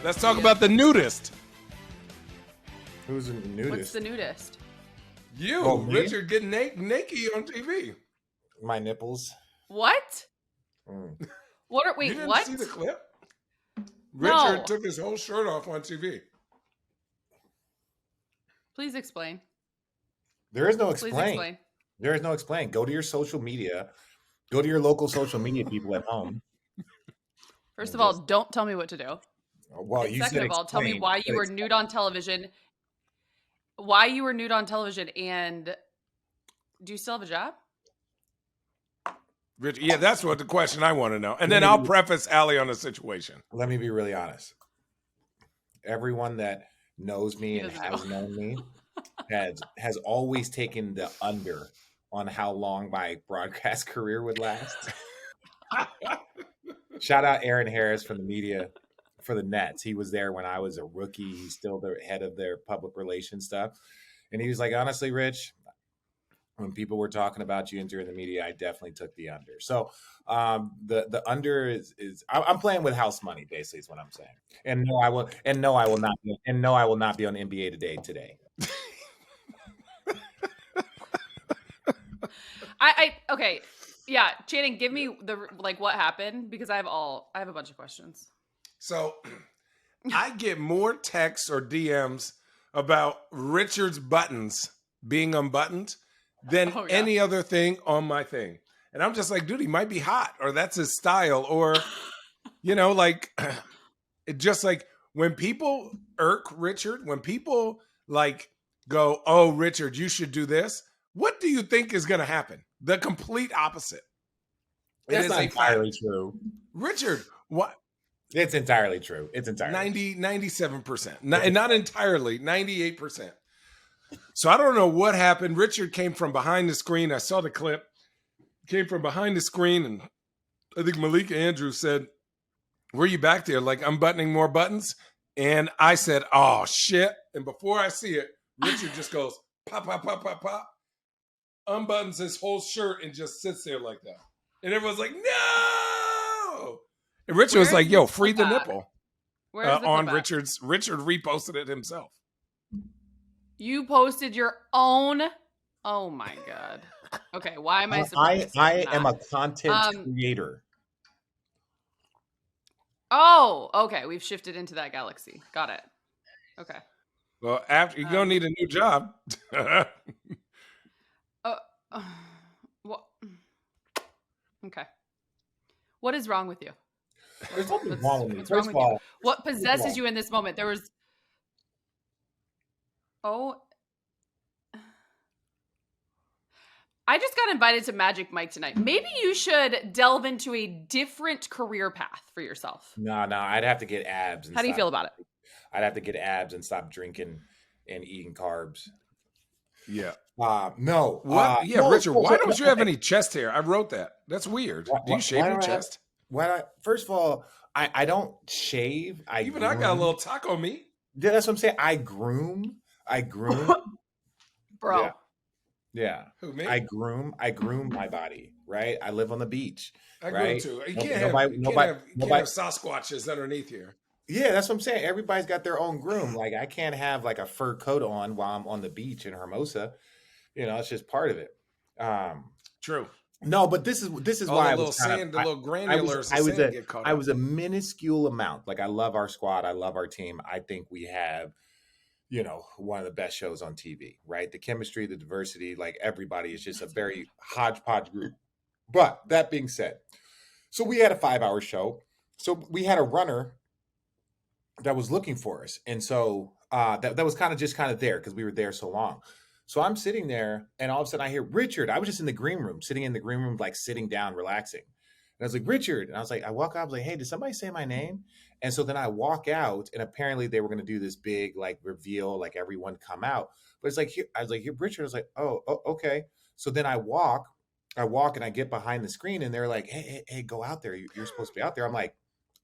Let's talk about the nudist. Who's the nudist? What's the nudist? You, Oh, me? Richard, getting naked on TV. My nipples. What? Mm. What are You wait? didn't What? see the clip? No. Richard took his whole shirt off on TV. Please explain. There is no Please explain. explain. There is no explain. Go to your social media. Go to your local social media people at home. First And of all, don't tell me what to do. Well, And you second said of all, tell me explain. why You you said were explain. nude on television. Why you were nude on television, and do you still have a job? Richard, yeah, that's what the question I want to know. And then I'll preface Allie on the situation. Let me be really honest. Everyone that knows me He and doesn't has known me has always taken the under on how long my broadcast career would last. Shout out Aaron Harris from the media for the Nets. He was there when I was a rookie. He's still the head of their public relations stuff. And he was like, honestly, Rich, when people were talking about you and during the media, I definitely took the under. So the under is I'm playing with house money, basically, is what I'm saying. And no, I will not be on NBA today. Okay. Yeah, Channing, give me what happened, because I have a bunch of questions. So I get more texts or DMs about Richard's buttons being unbuttoned than any other thing on my thing. And I'm just like, dude, he might be hot, or that's his style, or, it just like when people irk Richard, when people go, oh, Richard, you should do this. What do you think is going to happen? The complete opposite. It's not entirely true. Richard, what? It's entirely true. It's entirely 97%. Not entirely, 98%. So I don't know what happened. Richard came from behind the screen. I saw the clip. Came from behind the screen, and I think Malika Andrews said, were you back there unbuttoning more buttons? And I said, oh, shit. And before I see it, Richard just goes, pop, pop, pop, pop, pop, unbuttons his whole shirt and just sits there like that. And everyone's like, no! And Richard was like, yo, free the nipple. Where's the on clip Richard reposted it himself. You posted your own? Oh my God. Okay, why am I surprised? I am a content creator. Oh, okay. We've shifted into that galaxy. Got it. Okay. Well, after you're gonna need a new job. What? Okay. What is wrong with you? There's nothing wrong with me. What's First wrong of all, with you? What possesses you in this moment? There was. Oh. I just got invited to Magic Mike tonight. Maybe you should delve into a different career path for yourself. No, I'd have to get abs. How do you feel about it? I'd have to get abs and stop drinking and eating carbs. Yeah. No. What? Yeah, Richard, why don't you have any chest hair? I wrote that. That's weird. Do you shave your chest? First of all, I don't shave. I got a little taco meat. Yeah, that's what I'm saying. I groom. Bro. Yeah. Who, me? I groom my body, right? I live on the beach. I right? groom too. You can't have Sasquatches underneath here. Yeah, that's what I'm saying. Everybody's got their own groom. I can't have a fur coat on while I'm on the beach in Hermosa. It's just part of it. True. No, but this is why I was the little granulars. I was a minuscule amount. I love our squad. I love our team. I think we have, one of the best shows on TV, right? The chemistry, the diversity, everybody is just a very hodgepodge group. But that being said, so we had a 5-hour show. So we had a runner that was looking for us. And so that was kind of there because we were there so long. So I'm sitting there and all of a sudden I hear Richard. I was just in the green room, sitting down, relaxing. And I was like, Richard. And I walk out, I was like, hey, did somebody say my name? And so then I walk out and apparently they were going to do this big reveal, everyone come out. But it's I was like, here, Richard. I was like, oh, okay. So then I walk and I get behind the screen and they're like, hey, go out there. You're supposed to be out there. I'm like,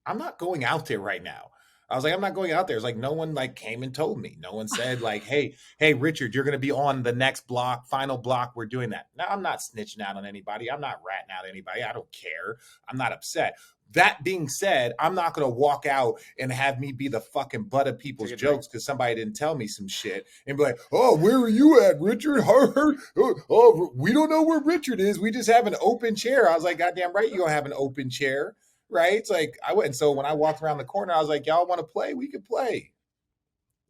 I'm not going out there right now. I was like, I'm not going out there. It's like no one like came and told me. No one said like, hey, Richard, you're going to be on the next block, final block. We're doing that. Now, I'm not snitching out on anybody. I'm not ratting out anybody. I don't care. I'm not upset. That being said, I'm not going to walk out and have me be the fucking butt of people's jokes because somebody didn't tell me some shit and be like, oh, where are you at, Richard? Oh, we don't know where Richard is. We just have an open chair. I was like, goddamn right, you're going to have an open chair. Right? It's like I went. And so when I walked around the corner, I was like, y'all want to play? We could play.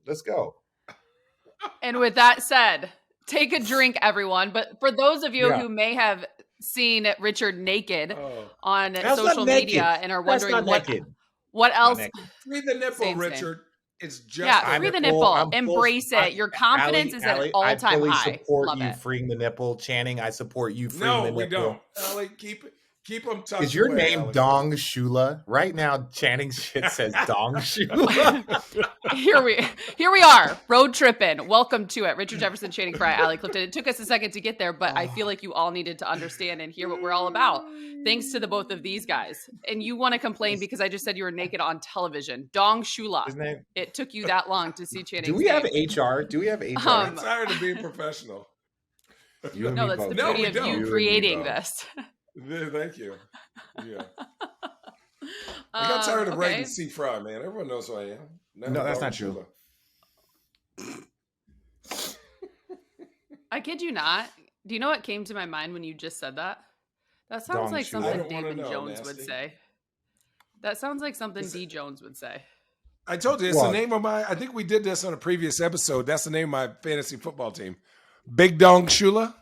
Let's go. And with that said, take a drink, everyone. But for those of you who may have seen Richard naked on social media and are wondering what else. Free the nipple, Richard. It's just free the nipple. Embrace it. Your confidence is at all-time high. I support you freeing the nipple. Channing, I support you freeing the nipple. No, we don't. Allie, keep them tucked. Is your name Allie. Dong Shula? Right now, Channing's shit says Dong Shula. Here we are, road tripping. Welcome to it. Richard Jefferson, Channing Frye, Allie Clifton. It took us a second to get there, but I feel like you all needed to understand and hear what we're all about. Thanks to the both of these guys. And you want to complain because I just said you were naked on television. Dong Shula. It took you that long to see Channing. Do we have HR? Do we have HR? I'm tired of being professional. No, that's the beauty of you creating this. Thank you. Yeah. I got tired of writing C. Fry, man. Everyone knows who I am. No, that's not true. I kid you not. Do you know what came to my mind when you just said that? That sounds like something Damon Jones would say. That sounds like something D. Jones would say. I told you, it's the name of I think we did this on a previous episode. That's the name of my fantasy football team. Big Dong Shula.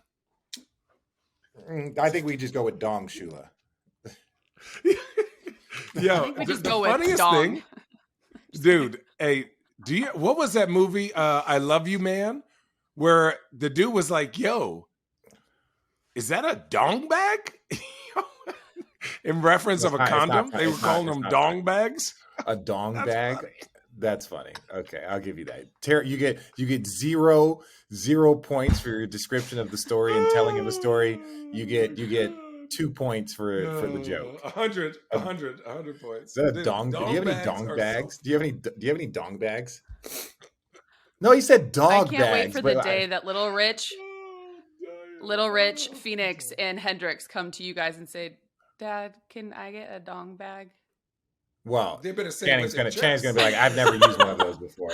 I think we just go with Dong Shula. Yeah, I think we just go with Dong. Thing, dude. Hey, what was that movie? I Love You, Man, where the dude was like, "Yo, is that a dong bag?" In reference of a condom, they were calling them dong bags. A dong bag. Funny. That's funny. Okay, I'll give you that. You get zero points for your description of the story and telling of the story. You get 2 points for the joke. 100 points. Is that a dong? Do you have any dong bags? Do you have any dong bags? No, he said dog bags. I can't wait for the day that Little Rich, Phoenix, and Hendrix come to you guys and say, "Dad, can I get a dong bag?" Well, Channing's gonna be like, I've never used one of those before.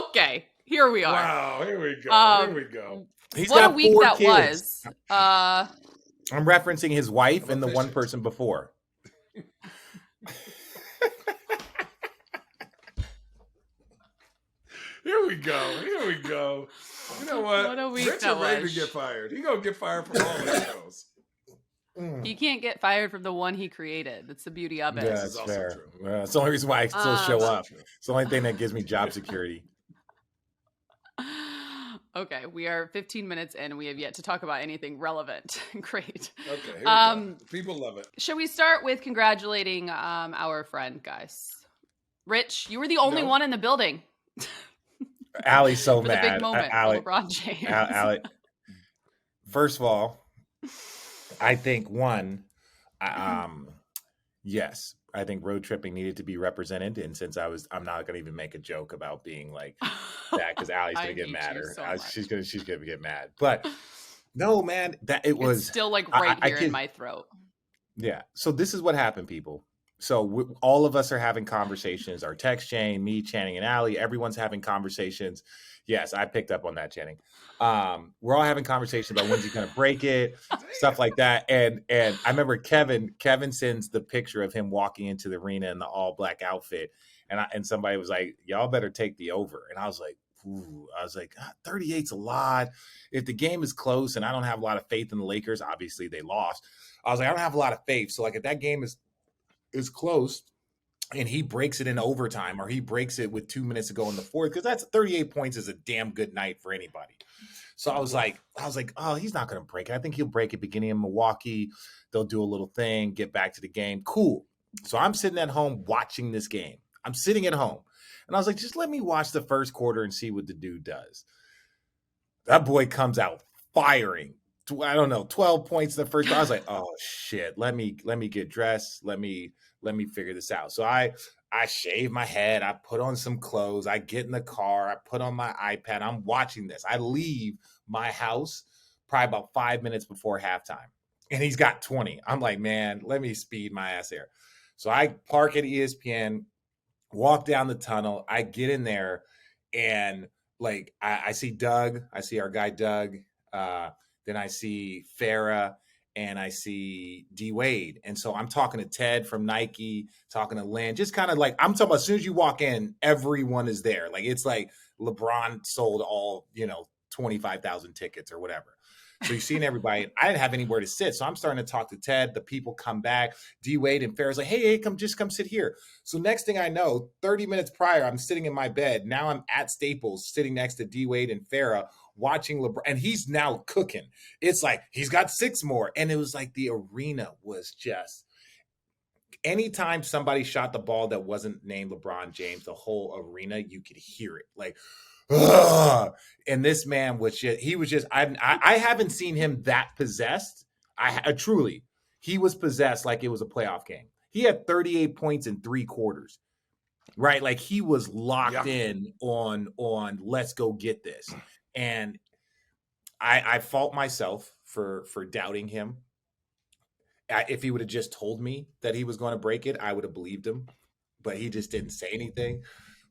Okay, here we are. Wow, here we go. He's what got a week 4 that kids. was. I'm referencing his wife and the one person before. Here we go. You know what? What a week Richard that ready was. to get fired. He gonna get fired from all his shows. He can't get fired from the one he created. That's the beauty of it. Yeah, that's fair. That's the only reason why I still show up. It's the only thing that gives me job security. Okay, we are 15 minutes in and we have yet to talk about anything relevant. Great. Okay, here we go. People love it. Should we start with congratulating our friend, guys? Rich, you were the only one in the building. Allie's so for mad. The big moment Allie, for LeBron James. Allie, first of all, I think yes, I think road tripping needed to be represented. And since I'm not going to even make a joke about being like that because Allie's going to get mad. She's going to get mad. But no, man, it's still like right here in my throat. Yeah. So this is what happened, people. So all of us are having conversations. Our text chain, me, Channing, and Allie, everyone's having conversations. Yes, I picked up on that, Channing. We're all having conversations about when's he going to break it, stuff like that. And I remember Kevin sends the picture of him walking into the arena in the all black outfit, and somebody was like, "Y'all better take the over." And I was like, "Ooh," 38's a lot. If the game is close, and I don't have a lot of faith in the Lakers, obviously they lost. I was like, I don't have a lot of faith. So like, if that game is close and he breaks it in overtime or he breaks it with 2 minutes to go in the fourth, because that's 38 points is a damn good night for anybody. So I was like, oh, he's not going to break it. I think he'll break it beginning in Milwaukee. They'll do a little thing, get back to the game. Cool. So I'm sitting at home watching this game. I'm sitting at home. And I was like, just let me watch the first quarter and see what the dude does. That boy comes out firing. I don't know, 12 points the first. I was like, oh shit, let me get dressed. Let me figure this out. So I shave my head. I put on some clothes. I get in the car. I put on my iPad. I'm watching this. I leave my house probably about 5 minutes before halftime, and he's got 20. I'm like, man, let me speed my ass there. So I park at ESPN, walk down the tunnel. I get in there, and like I see Doug. I see our guy Doug. Then I see Farrah, and I see D Wade. And so I'm talking to Ted from Nike, talking to Lynn, just kind of like, I'm talking about as soon as you walk in, everyone is there. Like, it's like LeBron sold all, 25,000 tickets or whatever. So you're seeing everybody. I didn't have anywhere to sit. So I'm starting to talk to Ted. The people come back. D Wade and Farrah's like, hey, come sit here. So next thing I know, 30 minutes prior, I'm sitting in my bed. Now I'm at Staples sitting next to D Wade and Farrah watching LeBron. And he's now cooking. It's like he's got 6 more. And it was like the arena was just, anytime somebody shot the ball that wasn't named LeBron James, the whole arena, you could hear it. Like, ugh. And this man was just, I haven't seen him that possessed. I truly, he was possessed like it was a playoff game. He had 38 points in 3 quarters, right? Like he was locked in on let's go get this. And I fault myself for doubting him. If he would have just told me that he was going to break it, I would have believed him, but he just didn't say anything.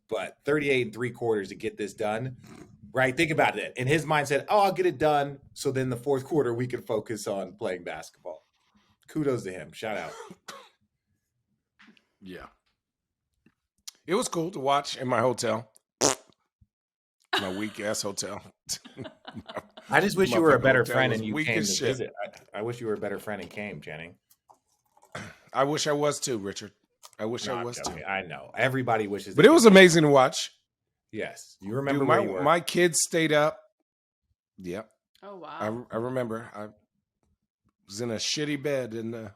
But 38 and 3 quarters to get this done, right? Think about it. In his mindset, I'll get it done. So then the 4th quarter, we can focus on playing basketball. Kudos to him. Shout out. Yeah. It was cool to watch in my hotel. My weak ass hotel. I just wish you were a better friend and you weak came to as shit. visit. I wish you were a better friend and came, Jenny. I wish I was too, Richard. I wish No, I I'm was too. joking. I know. Everybody wishes. But it was amazing to watch. Yes. You remember Dude, where you were. my kids stayed up. Yep. Oh, wow. I remember. I was in a shitty bed in the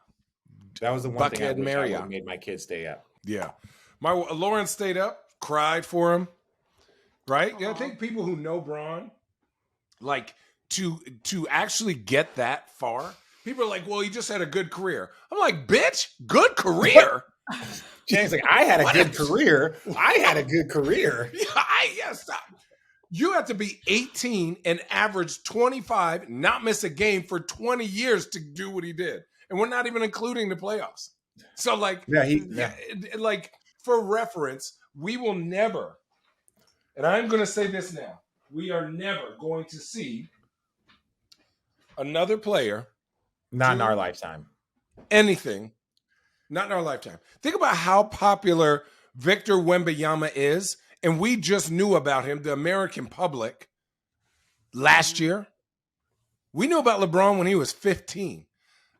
That was the one thing I Buckhead wish I Marriott. would've made my kids stay up. Yeah. My Lauren stayed up, cried for him. Right? Yeah, I Aw. think people who know Braun, like to actually get that far, people are like, well, he just had a good career. I'm like, bitch, good career. James, like, I had a good career. I had a good career. Yeah, stop. You have to be 18 and average 25, not miss a game for 20 years to do what he did. And we're not even including the playoffs. So, like, like for reference, we will never, and I'm going to say this now, we are never going to see another player Not in our lifetime. anything, not in our lifetime. Think about how popular Victor Wembanyama is, and we just knew about him, the American public, last year. We knew about LeBron when he was 15.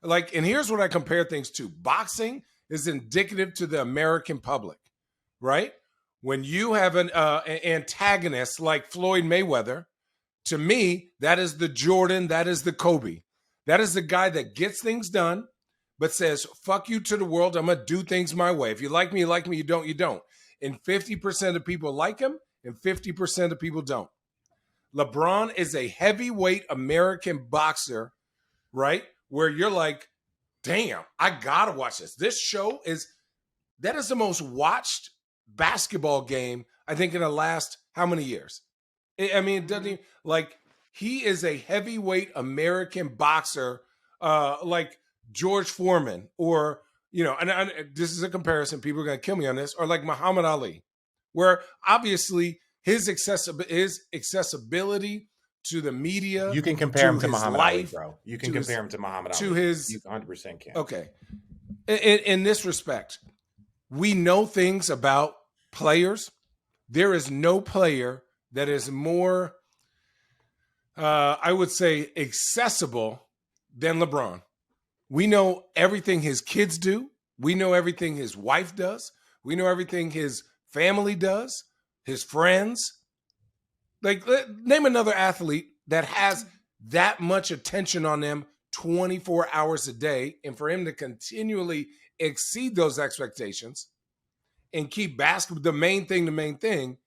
Like, and here's what I compare things to. Boxing is indicative to the American public, right? When you have an antagonist like Floyd Mayweather, to me, that is the Jordan, that is the Kobe. That is the guy that gets things done, but says, fuck you to the world. I'm going to do things my way. If you like me, you like me. You don't, you don't. And 50% of people like him, and 50% of people don't. LeBron is a heavyweight American boxer, right? Where you're like, damn, I got to watch this. This show that is the most watched basketball game, I think, in the last how many years? I mean, it doesn't even, like, he is a heavyweight American boxer, like George Foreman, or, and this is a comparison. People are going to kill me on this, or like Muhammad Ali, where obviously his accessibility to the media. You can compare him to his Muhammad life, Ali, bro. You can compare him to Muhammad Ali. To his, you 100% can. Okay. In this respect, we know things about players. There is no player that is more, I would say, accessible than LeBron. We know everything his kids do. We know everything his wife does. We know everything his family does, his friends. Like, name another athlete that has that much attention on them 24 hours a day, and for him to continually exceed those expectations and keep basketball the main thing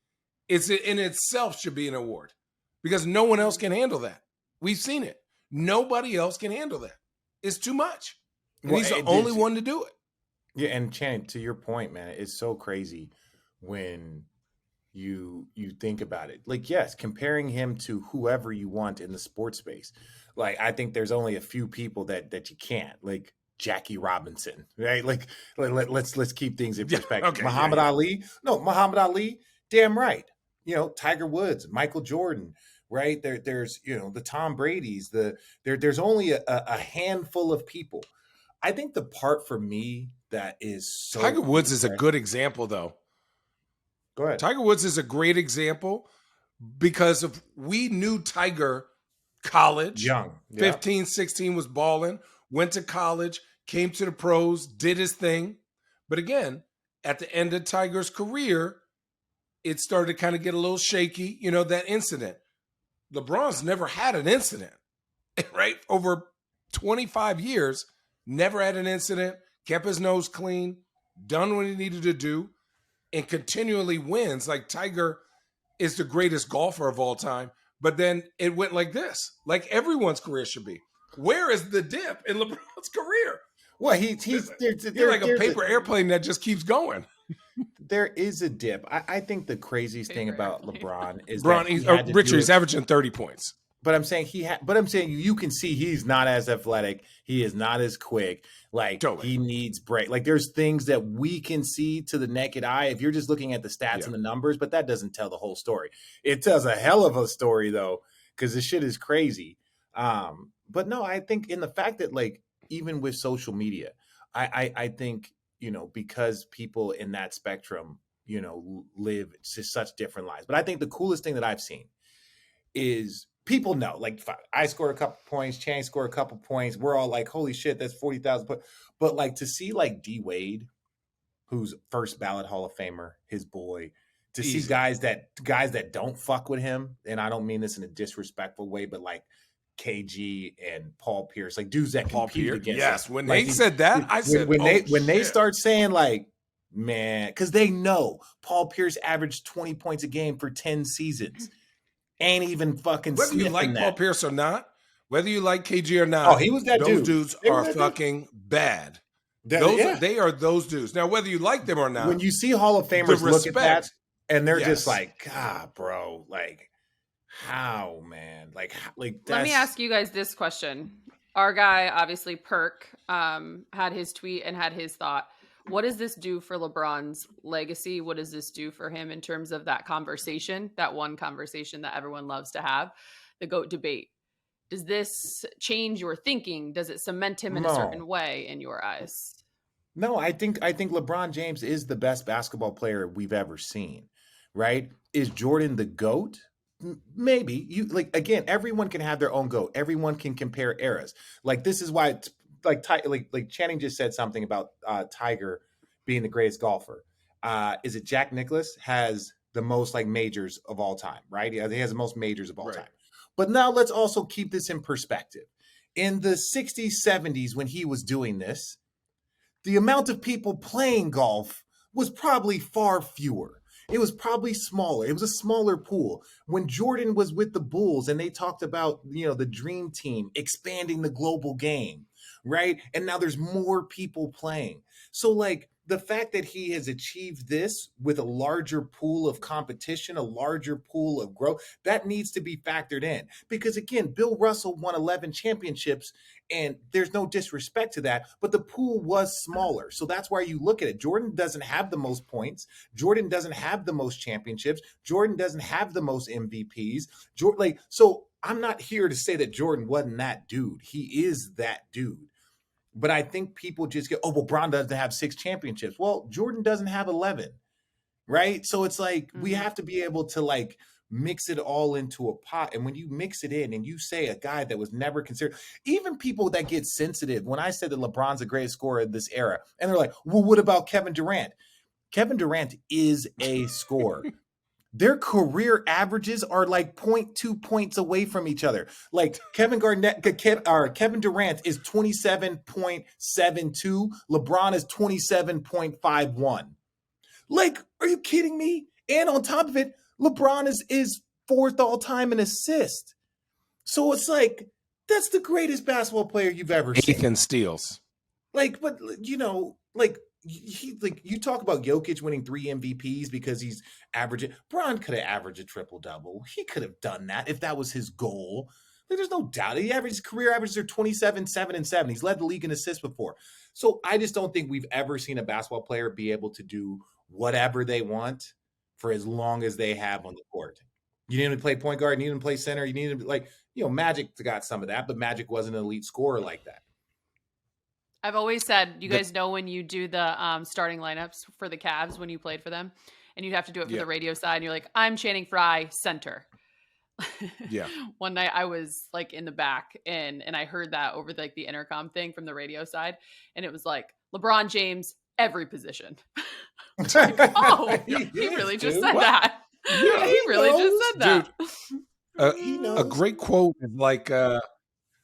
is it in itself should be an award, because no one else can handle that. We've seen it. Nobody else can handle that. It's too much. And Well, he's the only one to do it. Yeah, and Channing, to your point, man, it's so crazy when you think about it. Like, yes, comparing him to whoever you want in the sports space. Like, I think there's only a few people that you can't, like Jackie Robinson, right? Like, let's keep things in perspective. Okay, Muhammad Ali, damn right. Tiger Woods, Michael Jordan, right? There's the Tom Brady's, there's only a handful of people. I think the part for me that is so Tiger Woods cool, is a right? good example, though. Go ahead. Tiger Woods is a great example because we knew Tiger college. Young. Yeah. 15, 16 was balling, went to college, came to the pros, did his thing. But again, at the end of Tiger's career, it started to kind of get a little shaky. That incident. LeBron's never had an incident, right? Over 25 years, never had an incident, kept his nose clean, done what he needed to do, and continually wins. Like, Tiger is the greatest golfer of all time. But then it went like this, like everyone's career should be. Where is the dip in LeBron's career? Well, he's like a paper airplane that just keeps going. There is a dip. I think the craziest thing about LeBron is He's averaging 30 points. But I'm saying you can see he's not as athletic. He is not as quick. Like, totally. He needs break. Like, there's things that we can see to the naked eye if you're just looking at the stats and the numbers, but that doesn't tell the whole story. It tells a hell of a story, though, because this shit is crazy. But no, I think in the fact that, like, even with social media, I think, because people in that spectrum, live just such different lives. But I think the coolest thing that I've seen is people know, like, I scored a couple points, Channing scored a couple points. We're all like, holy shit, that's 40,000 points. But like, to see like D Wade, who's first ballot Hall of Famer, his boy, to see guys that don't fuck with him, and I don't mean this in a disrespectful way, but like KG and Paul Pierce, like dudes that compete against. Yes, him. when they said that, I said, when they start saying like, man, because they know Paul Pierce averaged 20 points a game for 10 seasons. Ain't even fucking whether you like that. Paul Pierce or not, whether you like KG or not, he was that those dude. Dudes are fucking bad. They are those dudes. Now, whether you like them or not, when you see Hall of Famers look at that and they're just like, God, bro, like, how, man, like that's... Let me ask you guys this question. Our guy, obviously, Perk, had his tweet and had his thought. What does this do for LeBron's legacy? What does this do for him in terms of that conversation, that one conversation that everyone loves to have, the GOAT debate? Does this change your thinking? Does it cement him in a certain way in your eyes? No, I think LeBron James is the best basketball player we've ever seen, right? Is Jordan the GOAT? Maybe. Again, everyone can have their own GOAT. Everyone can compare eras. Like, this is why like Channing just said something about Tiger being the greatest golfer. Is it Jack Nicklaus has the most like majors of all time, right? He has the most majors of all time. But now let's also keep this in perspective. In the 60s, 70s, when he was doing this, the amount of people playing golf was probably far fewer. It was probably smaller. It was a smaller pool. When Jordan was with the Bulls and they talked about, the dream team expanding the global game, right? And now there's more people playing. So like the fact that he has achieved this with a larger pool of competition, a larger pool of growth, that needs to be factored in. Because again, Bill Russell won 11 championships, and there's no disrespect to that, but the pool was smaller. So that's why you look at it. Jordan doesn't have the most points. Jordan doesn't have the most championships. Jordan doesn't have the most MVPs. So I'm not here to say that Jordan wasn't that dude. He is that dude. But I think people just get, Bron doesn't have 6 championships. Well, Jordan doesn't have 11, right? So it's like, we have to be able to like mix it all into a pot. And when you mix it in and you say a guy that was never considered, even people that get sensitive, when I said that LeBron's the greatest scorer of this era, and they're like, well, what about Kevin Durant? Kevin Durant is a scorer. Their career averages are like 0.2 points away from each other. Like Kevin Durant is 27.72. LeBron is 27.51. Like, are you kidding me? And on top of it, LeBron is 4th all time in assist. So it's like, That's the greatest basketball player you've ever seen. Eighth in steals. Like, but you talk about Jokic winning 3 MVPs because he's averaging. Bron could have averaged a triple double. He could have done that if that was his goal. Like, there's no doubt. Career averages are 27, 7, and 7. He's led the league in assists before. So I just don't think we've ever seen a basketball player be able to do whatever they want for as long as they have on the court. You need him to play point guard. You need him to play center. You need him to, Magic got some of that, but Magic wasn't an elite scorer like that. I've always said, you guys know when you do the starting lineups for the Cavs when you played for them, and you'd have to do it for the radio side, and you're like, I'm Channing Frye, center. Yeah. One night I was like in the back and I heard that over the intercom thing from the radio side, and it was like LeBron James, every position. Like, oh, he really just said that. Yeah, he really just said that. Dude, a great quote is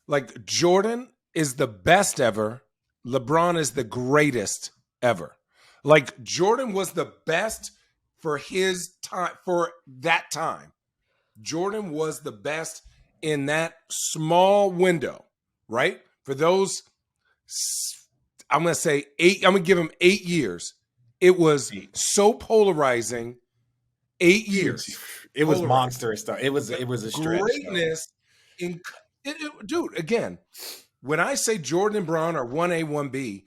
like Jordan is the best ever. LeBron is the greatest ever. Like Jordan was the best for his time, for that time. Jordan was the best in that small window, right? For those, I'm going to say 8, I'm going to give him 8 years. It was so polarizing. 8 years. It was monstrous stuff. It was a stretch. Greatness dude, again, when I say Jordan and Bron are 1A, 1B,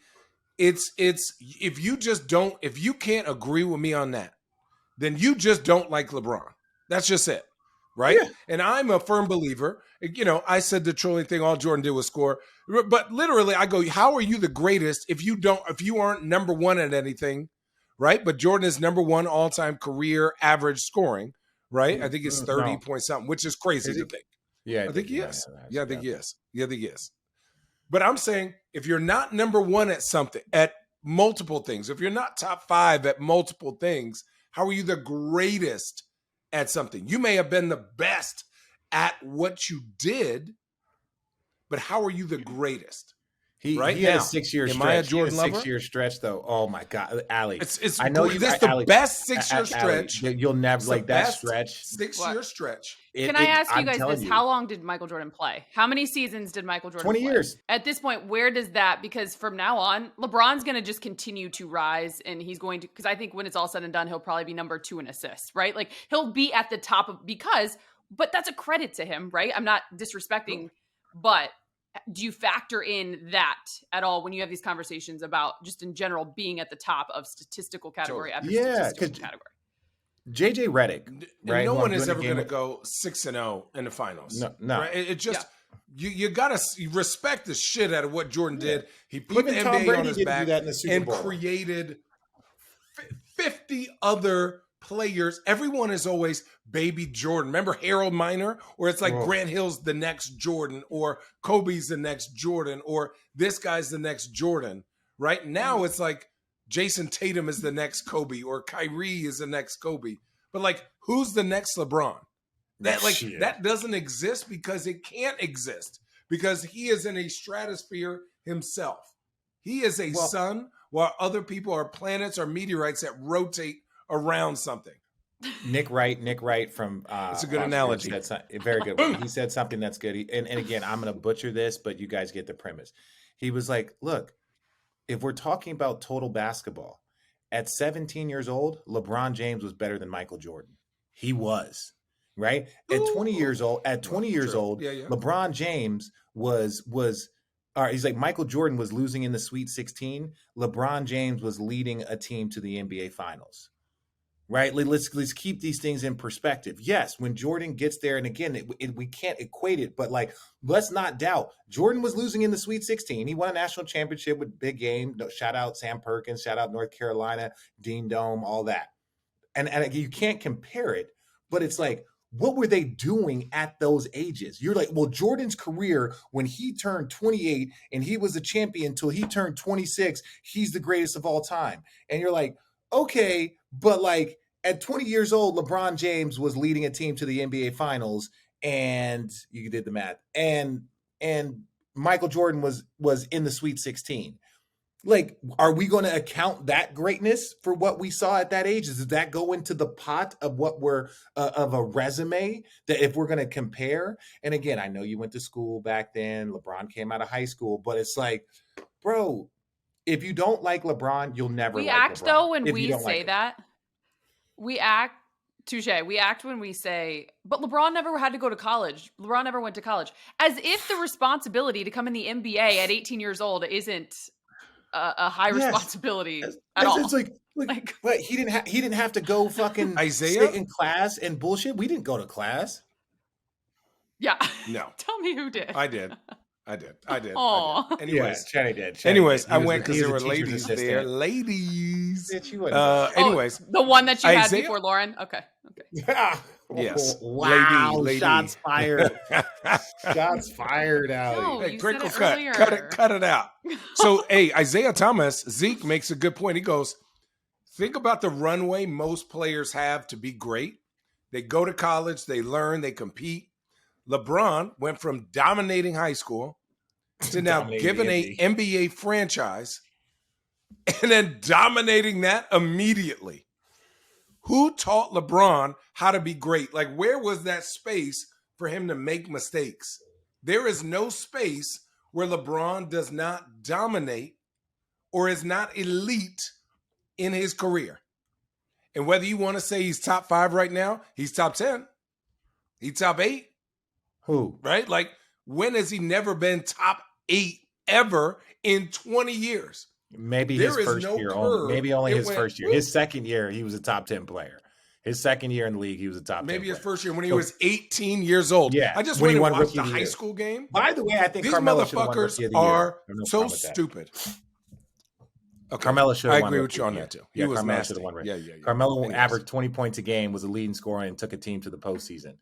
it's if you can't agree with me on that, then you just don't like LeBron. That's just it. Right. Yeah. And I'm a firm believer. I said the trolling thing, all Jordan did was score. But literally, I go, how are you the greatest if you aren't number one at anything? Right. But Jordan is number one all-time career average scoring. Right. I think it's 30 point something, which is crazy to think. Yeah. I think he is. Yeah, I think he is. Yeah, I think he is. But I'm saying if you're not number one at something, at multiple things, if you're not top 5 at multiple things, how are you the greatest at something? You may have been the best at what you did, but how are you the greatest? He had a 6-year stretch. Am I a Jordan lover? 6-year stretch, though. Oh my God, Allie! I know this is the best 6-year stretch. You'll never like that stretch. 6-year stretch. Can I ask you guys this? How long did Michael Jordan play? How many seasons did Michael Jordan 20 play? years. At this point, where does that? Because from now on, LeBron's going to just continue to rise, and he's going to. Because I think when it's all said and done, he'll probably be number 2 in assists, right? Like he'll be at the top of but that's a credit to him, right? I'm not disrespecting, but. Do you factor in that at all when you have these conversations about just in general being at the top of statistical category after statistical category? JJ Redick, right? No one is ever going to go 6-0 in the finals. No. Right? It just you got to respect the shit out of what Jordan did. He put Even the Tom NBA Brady on his didn't back do that in the Super and Bowl. created 50 other players. Everyone is always baby Jordan. Remember Harold Miner? Or it's like Grant Hill's the next Jordan, or Kobe's the next Jordan, or this guy's the next Jordan. Right now it's like Jason Tatum is the next Kobe, or Kyrie is the next Kobe. But like, who's the next LeBron? That doesn't exist because it can't exist, because he is in a stratosphere himself. He is a sun, while other people are planets or meteorites that rotate around something. Nick Wright from that's a good analogy. Very good one. He said something that's good. And again, I'm going to butcher this, but you guys get the premise. He was like, look, if we're talking about total basketball, at 17 years old, LeBron James was better than Michael Jordan. He was, right? At 20 years old, LeBron James was all right, he's like, Michael Jordan was losing in the Sweet 16. LeBron James was leading a team to the NBA Finals. Right? Let's keep these things in perspective. Yes, when Jordan gets there, and again, we can't equate it, but like, let's not doubt, Jordan was losing in the Sweet 16. He won a national championship with big game. Shout out Sam Perkins, shout out North Carolina, Dean Dome, all that. And you can't compare it, but it's like, what were they doing at those ages? You're like, well, Jordan's career, when he turned 28 and he was a champion until he turned 26, he's the greatest of all time. And you're like, okay, but like at 20 years old, LeBron James was leading a team to the NBA Finals, and you did the math, and Michael Jordan was in the Sweet 16. Like, are we going to account that greatness for what we saw at that age? Does that go into the pot of what we're of a resume that if we're going to compare? And again, I know you went to school back then. LeBron came out of high school, but it's like, bro, if you don't like LeBron, you'll never We like act LeBron. though when if we you don't say like him. that. We act, touche. We act when we say, but LeBron never had to go to college. LeBron never went to college. As if the responsibility to come in the NBA at 18 years old isn't a high Yes. responsibility at all. It's like, but he didn't have to go fucking Isaiah? sit in class and bullshit. We didn't go to class. Yeah. No. Tell me who did. I did. Aw. Anyways, Channing did. anyways, He I was went a- because he there were was a teacher's ladies assistant. there. Ladies. Bitch, you wouldn't go. Anyways, The one that you had Isaiah? before Lauren? Okay. yes. Wow. Lady. Shots fired. Shots fired, Allie. No. Hey, You crinkle said it cut. earlier. Cut it out. So, hey, Isaiah Thomas, Zeke makes a good point. He goes, think about the runway most players have to be great. They go to college, they learn, they compete. LeBron went from dominating high school to now Dominating giving the a NBA franchise and then dominating that immediately. Who taught LeBron how to be great? Like, where was that space for him to make mistakes? There is no space where LeBron does not dominate or is not elite in his career. And whether you want to say he's top 5 right now, he's top 10. He's top 8. Who? Right? Like, when has he never been top 8 ever in 20 years? Maybe There his is first no year. curve. Maybe only It his went first year. whoop. His second year, he was a top 10 player. His second year in the league, he was a top 10 Maybe his player. first year when he was 18 years old. Yeah, I just when went he and won watched Rookie the of the high Year. school game. By the way, I think These Carmelo should have won motherfuckers Rookie of the Year. are I have no so problem with that. stupid. Okay. Carmelo should have I won agree Rookie with you of on the that too. Year. He Yeah, was Carmelo nasty. should have won. Yeah. Carmelo Anyways. averaged 20 points a game, was a leading scorer, and took a team to the postseason.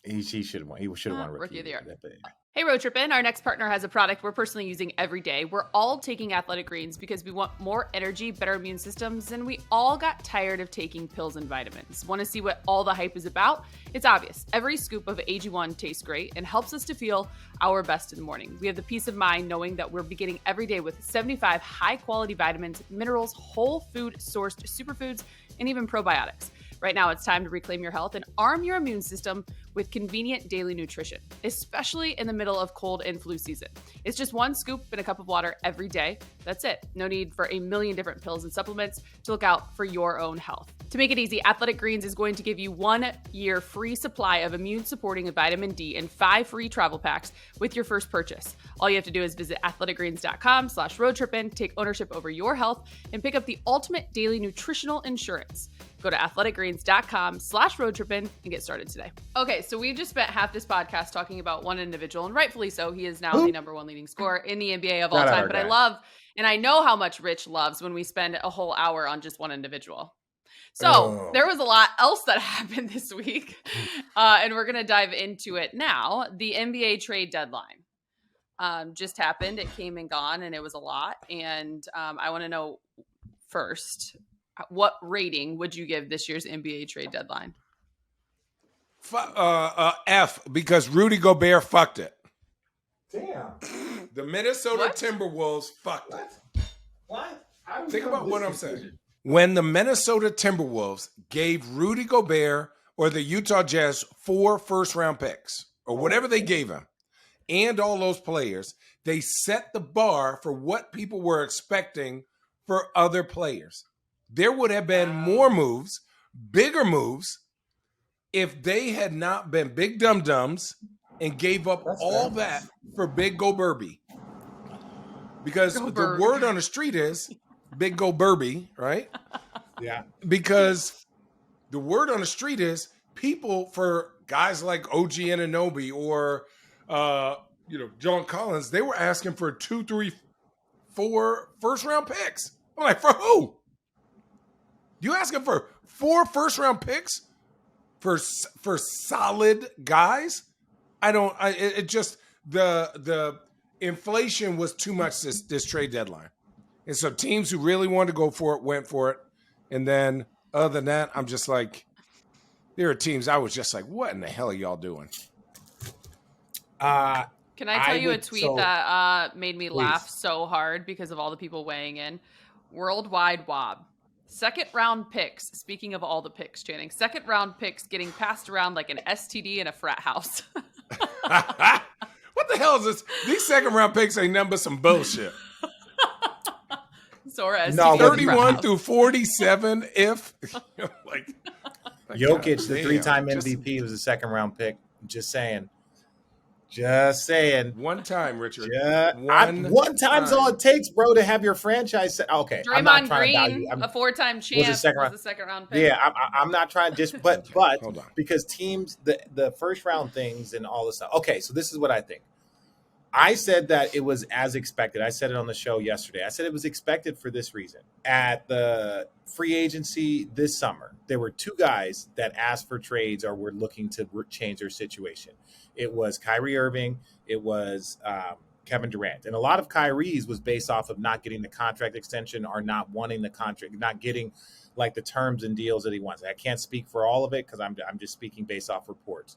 He should have won. He should have won Rookie of the Year. But- Hey, Road Trippin', our next partner has a product we're personally using every day. We're all taking Athletic Greens because we want more energy, better immune systems, and we all got tired of taking pills and vitamins. Want to see what all the hype is about? It's obvious. Every scoop of AG1 tastes great and helps us to feel our best in the morning. We have the peace of mind knowing that we're beginning every day with 75 high-quality vitamins, minerals, whole food sourced superfoods, and even probiotics. Right now, it's time to reclaim your health and arm your immune system with convenient daily nutrition, especially in the middle of cold and flu season. It's just one scoop in a cup of water every day. That's it. No need for a million different pills and supplements to look out for your own health. To make it easy, Athletic Greens is going to give you 1 year free supply of immune-supporting vitamin D and 5 free travel packs with your first purchase. All you have to do is visit athleticgreens.com/roadtrippin, take ownership over your health, and pick up the ultimate daily nutritional insurance. Go to athleticgreens.com/roadtrippin and get started today. Okay, so we've just spent half this podcast talking about one individual, and rightfully so. He is now the number 1 leading scorer in the NBA of all Shout out time. our But I guy. love, and I know how much Rich loves when we spend a whole hour on just one individual. So Oh. there was a lot else that happened this week, and we're going to dive into it now. The NBA trade deadline just happened. It came and gone, and it was a lot. And I want to know first, what rating would you give this year's NBA trade deadline? F, because Rudy Gobert fucked it. Damn. The Minnesota What? Timberwolves fucked it. What? Think about what I'm saying. When the Minnesota Timberwolves gave Rudy Gobert or the Utah Jazz 4 first-round picks, or whatever they gave him, and all those players, they set the bar for what people were expecting for other players. There would have been more moves, bigger moves, if they had not been big dum-dums and gave up all that for Big Go Burby. Because Go the Burb. word on the street is Big Go Burby, right? Yeah. Because the word on the street is people, for guys like OG Anunoby or John Collins, they were asking for 2, 3, 4 first-round picks. I'm like, for who? You asking for 4 first-round picks for solid guys? It just the inflation was too much this trade deadline. And so teams who really wanted to go for it went for it. And then other than that, I'm just like, there are teams I was just like, what in the hell are y'all doing? Can I tell you a would- tweet so- that made me laugh Please. so hard because of all the people weighing in? Worldwide Wob. Second round picks, speaking of all the picks, Channing, second round picks getting passed around like an STD in a frat house. What the hell is this? These second round picks ain't nothing but some bullshit. Sora STD. No, in a frat 31 house. through 47 if like Jokic, the goddamn, 3-time just MVP, was a second-round pick. Just saying. Just saying. one time, Richard. One time's all it takes, bro, to have your franchise. Okay, I'm not Draymond trying to value. Green, I'm, a four-time champ, was second a second round pick. yeah, I'm not trying to just, but Hold on. because teams, the first round things and all this stuff. Okay, so this is what I think. I said that it was as expected. I said it on the show yesterday. I said it was expected for this reason. At the free agency this summer, there were two guys that asked for trades or were looking to change their situation. It was Kyrie Irving. It was Kevin Durant. And a lot of Kyrie's was based off of not getting the contract extension or not wanting the contract, not getting like the terms and deals that he wants. I can't speak for all of it because I'm just speaking based off reports.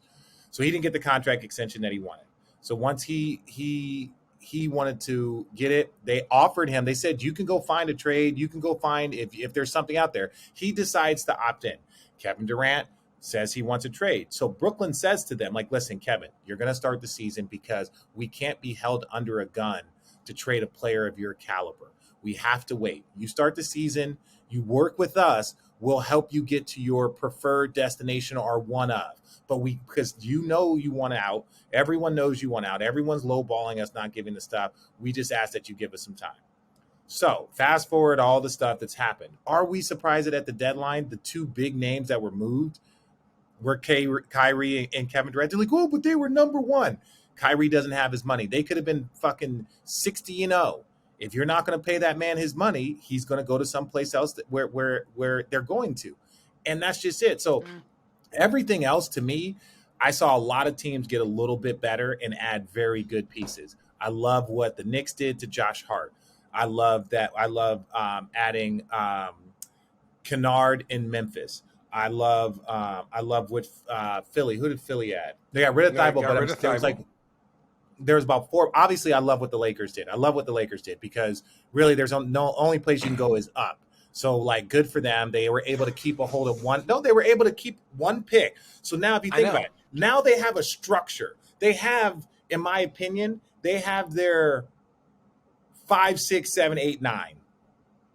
So he didn't get the contract extension that he wanted. So once he wanted to get it, they offered him. They said, you can go find a trade. You can go find if there's something out there. He decides to opt in. Kevin Durant says he wants a trade. So Brooklyn says to them, like, listen, Kevin, you're going to start the season because we can't be held under a gun to trade a player of your caliber. We have to wait. You start the season. You work with us. We'll help you get to your preferred destination or one of. But because you want out. Everyone knows you want out. Everyone's lowballing us, not giving the stuff. We just ask that you give us some time. So fast forward all the stuff that's happened. Are we surprised that at the deadline, the two big names that were moved were Kyrie and Kevin Durant? They're like, oh, but they were number one. Kyrie doesn't have his money. They could have been fucking 60-0. If you're not going to pay that man his money, he's going to go to someplace else where they're going to. And that's just it. So everything else to me, I saw a lot of teams get a little bit better and add very good pieces. I love what the Knicks did to Josh Hart. I love that. I love adding Kennard in Memphis. I love what Philly. Who did Philly add? They got rid of Thibault, but it was like there was about four. Obviously, I love what the Lakers did. I love what the Lakers did because really, there's only place you can go is up. So, like, good for them. They were able to keep a hold of one. No, they were able to keep one pick. So now, if you think about it, now they have a structure. They have, in my opinion, they have their 5, 6, 7, 8, 9.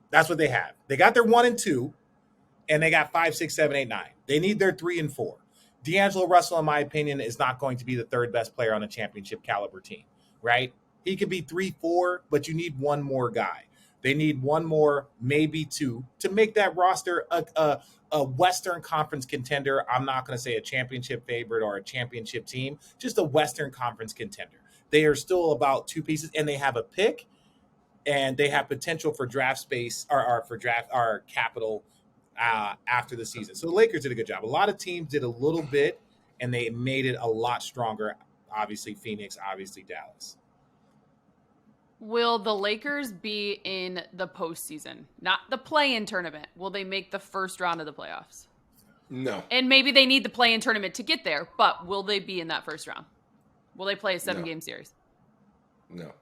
That's what they have. They got their 1 and 2, and they got 5, 6, 7, 8, 9. They need their 3 and 4. D'Angelo Russell, in my opinion, is not going to be the third best player on a championship caliber team, right? He could be 3, 4, but you need one more guy. They need one more, maybe two, to make that roster a Western Conference contender. I'm not going to say a championship favorite or a championship team, just a Western Conference contender. They are still about 2 pieces, and they have a pick, and they have potential for draft space or for draft or capital after the season. So the Lakers did a good job. A lot of teams did a little bit, and they made it a lot stronger. Obviously, Phoenix, obviously, Dallas. Will the Lakers be in the postseason? Not the play-in tournament. Will they make the first round of the playoffs? No. And maybe they need the play-in tournament to get there, but will they be in that first round? Will they play a 7-game series? No.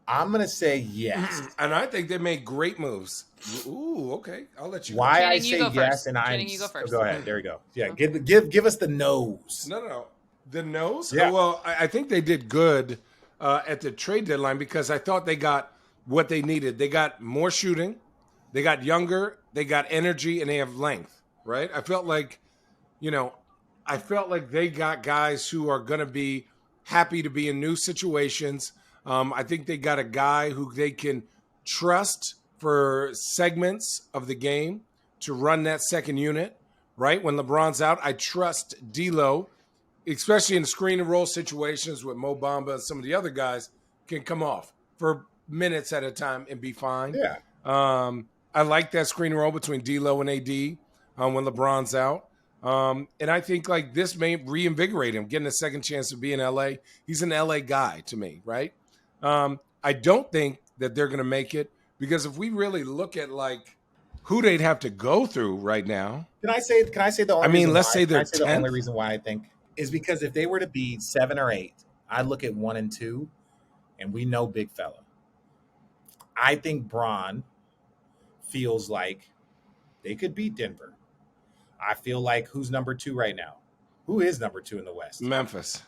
I'm going to say yes. And I think they made great moves. Ooh, okay. I'll let you go. Why I Channing, you say go yes, first. and Channing, you go first. Go ahead. There you go. Yeah, Okay. give us the nose. No. The nose? Yeah. Well, I think they did good at the trade deadline because I thought they got what they needed. They got more shooting. They got younger. They got energy, and they have length, right? I felt like they got guys who are going to be happy to be in new situations. I think they got a guy who they can trust for segments of the game to run that second unit, right? When LeBron's out, I trust D'Lo, especially in screen and roll situations with Mo Bamba and some of the other guys, can come off for minutes at a time and be fine. Yeah. I like that screen and roll between D'Lo and AD when LeBron's out. And I think like this may reinvigorate him, getting a second chance to be in LA. He's an LA guy to me, right? I don't think that they're going to make it because if we really look at like who they'd have to go through right now. Can I say the only I mean, reason let's why, say they're can I say the only 10th? reason why I think is because if they were to be 7 or 8, I look at 1 and 2, and we know big fella. I think Bron feels like they could beat Denver. I feel like who's number 2 right now? Who is number 2 in the West? Memphis.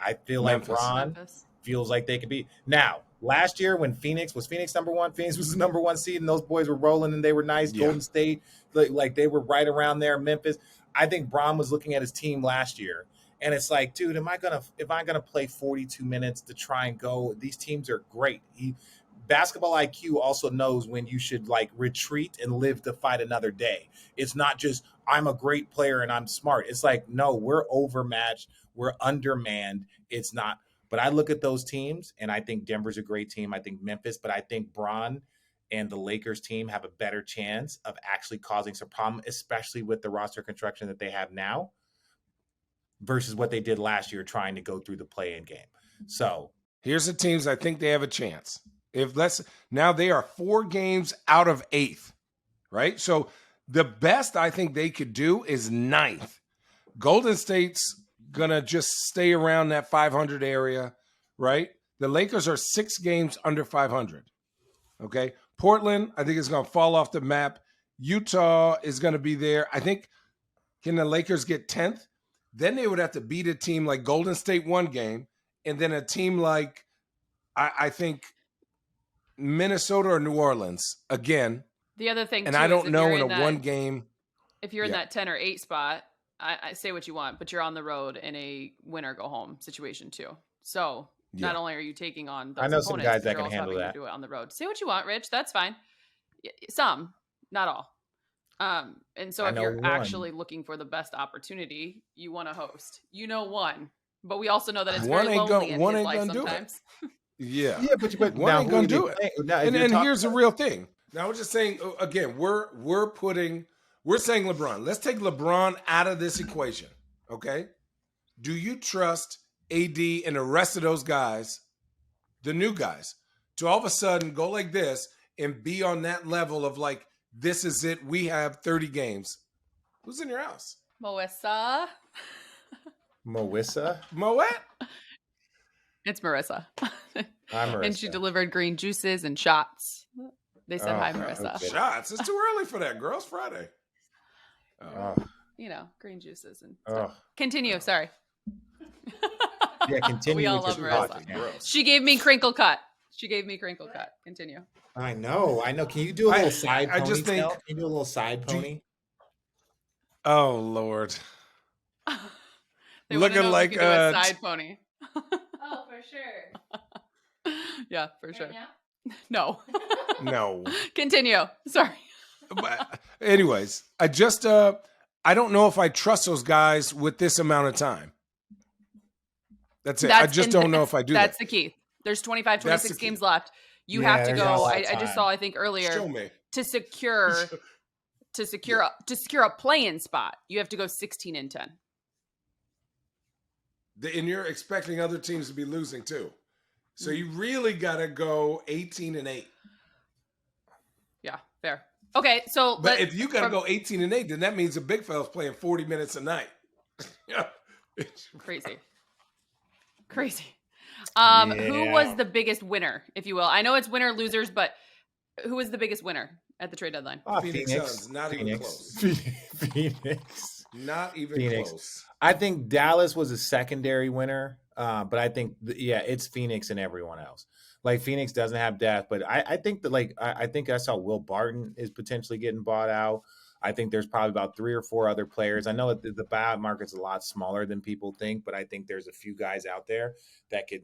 I feel Memphis. like Bron feels like they could be. Now, last year when Phoenix number 1? Phoenix was the number 1 seed, and those boys were rolling, and they were nice. Yeah. Golden State, like they were right around there. Memphis. I think Bron was looking at his team last year, and it's like, dude, if I'm gonna play 42 minutes to try and go? These teams are great. Basketball IQ also knows when you should like retreat and live to fight another day. It's not just I'm a great player and I'm smart. It's like, no, we're overmatched. We're undermanned. It's not. But I look at those teams, and I think Denver's a great team. I think Memphis, but I think Bron and the Lakers team have a better chance of actually causing some problem, especially with the roster construction that they have now versus what they did last year trying to go through the play-in game. So here's the teams I think they have a chance. Now they are 4 games out of 8th, right? So the best I think they could do is 9th. Golden State's going to just stay around that 500 area, right? The Lakers are 6 games under 500, okay? Portland, I think, is going to fall off the map. Utah is going to be there. I think, can the Lakers get 10th? Then they would have to beat a team like Golden State 1 game, and then a team like, I think, Minnesota or New Orleans again. The other thing, and too, I don't is know in a 1 game. If you're in that 10 or 8 spot, I say what you want, but you're on the road in a win or go home situation too. So not only are you taking on those I know some opponents, guys that you're can also handle having that. to do it on the road. Say what you want, Rich. That's fine. Some, not all. And so I if know you're one. actually looking for the best opportunity, you want to host. You know one, but we also know that it's One very ain't lonely in one his ain't life gonna do it. sometimes. Yeah. Yeah, but One now ain't who gonna are do they it. playing? Now, if And you're talking here's the real thing. Now we're just saying, again, we're saying LeBron. Let's take LeBron out of this equation, okay? Do you trust AD and the rest of those guys, the new guys, to all of a sudden go like this and be on that level of like, this is it, we have 30 games? Who's in your house? Moessa. Moissa? Moet? It's Marissa. Hi, Marissa. And she delivered green juices and shots. They said hi, Marissa. okay. Shots. It's too early for that. Girls Friday. Oh, Green juices and oh. stuff. Continue. Sorry. Yeah, continue. We all with love your Marissa. thoughts. Gross. She gave me crinkle cut. Continue. I know. Can you do a little side I ponytail? just think- Can you do a little side pony? Oh, Lord. They wanna Looking know if like, you could do a side pony. Oh, for sure. Yeah, for sure. Right now? No. No. Continue. Sorry. But anyways, I don't know if I trust those guys with this amount of time. That's it. I just don't know if I do That's that. the key. There's 25, That's 26 the key. games left. You Yeah, have to there's not a go. lot I of just time. saw, I think earlier, Show me. to secure a play-in spot, you have to go 16 and 10. And you're expecting other teams to be losing too. So you really got to go 18 and 8. Yeah, fair. Okay, so But if you got to go 18 and 8, then that means the big fella's playing 40 minutes a night. Yeah. crazy. Who Yeah. was the biggest winner, if you will? I know it's winner losers, but who was the biggest winner at the trade deadline? Phoenix Suns, not even close. Phoenix. Not even Phoenix. close. I think Dallas was a secondary winner, but I think it's Phoenix and everyone else. Like Phoenix doesn't have depth, but I think that I think I saw Will Barton is potentially getting bought out. I think there's probably about 3 or 4 other players. I know that the buyout market's a lot smaller than people think, but I think there's a few guys out there that could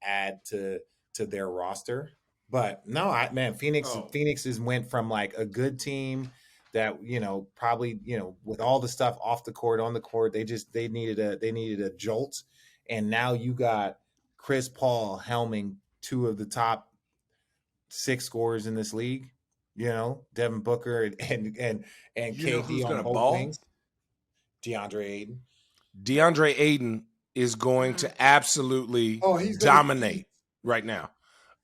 add to their roster. But no, Phoenix went from like a good team that probably with all the stuff off the court, on the court, they needed a jolt, and now you got Chris Paul helming 2 of the top 6 scorers in this league. Devin Booker and KD on both wings. DeAndre Ayton is going to absolutely dominate right now.